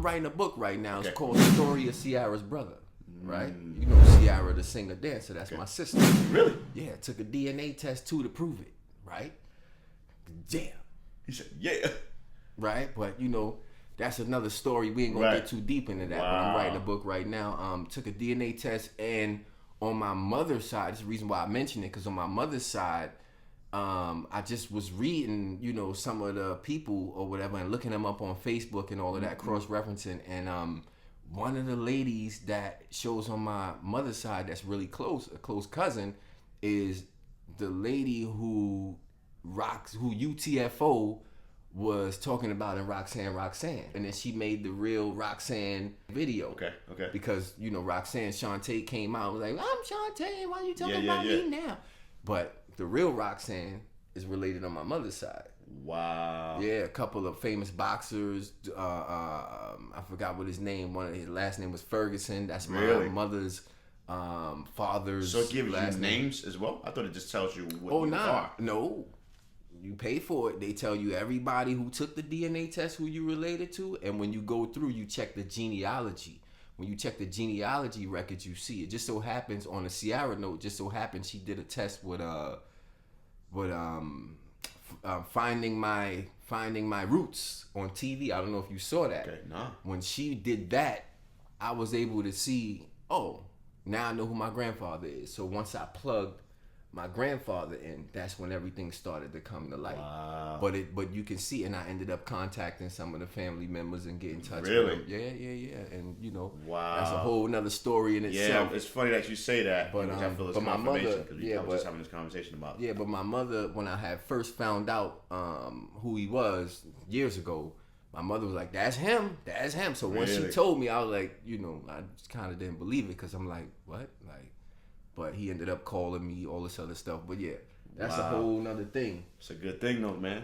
writing a book right now. Okay. It's called The Story of Ciara's Brother. Right? You know Ciara, the singer dancer. That's my sister. Really? Yeah, took a DNA test too to prove it. Right? Damn. He said, yeah. Right? But you know, that's another story. We ain't gonna get too deep into that. But I'm writing a book right now. Took a DNA test, and on my mother's side, it's the reason why I mention it, because on my mother's side, I just was reading, you know, some of the people or whatever, and looking them up on Facebook and all of that, cross-referencing, and one of the ladies that shows on my mother's side that's really close, a close cousin, is the lady who UTFO was talking about in Roxanne. And then she made the real Roxanne video. Okay. Because, you know, Shantae came out and was like, I'm Shantae, why are you talking about me now? But the real Roxanne is related on my mother's side. Wow. Yeah, a couple of famous boxers. I forgot what his name. His last name was Ferguson. That's my mother's father's. So it gives last you name. names as well? I thought it just tells you what you are. No. You pay for it. They tell you everybody who took the DNA test who you related to, and when you go through, you check the genealogy. When you check the genealogy records, you see it. Just so happens on a Ciara note, just so happens she did a test with finding my roots on TV. I don't know if you saw that. Okay, nah. When she did that, I was able to see, oh, now I know who my grandfather is. So once I plugged my grandfather in, that's when everything started to come to light. Wow. But you can see, and I ended up contacting some of the family members and getting in touch with them. Yeah. And you know, that's a whole nother story in itself. Yeah, it's funny that you say that. But my mother, I was just having this conversation about. Yeah, but my mother, when I had first found out who he was years ago, my mother was like, "That's him. So when she told me, I was like, you know, I just kind of didn't believe it, because I'm like, what, like. But he ended up calling me, all this other stuff. But yeah, that's a whole nother thing. It's a good thing though, man.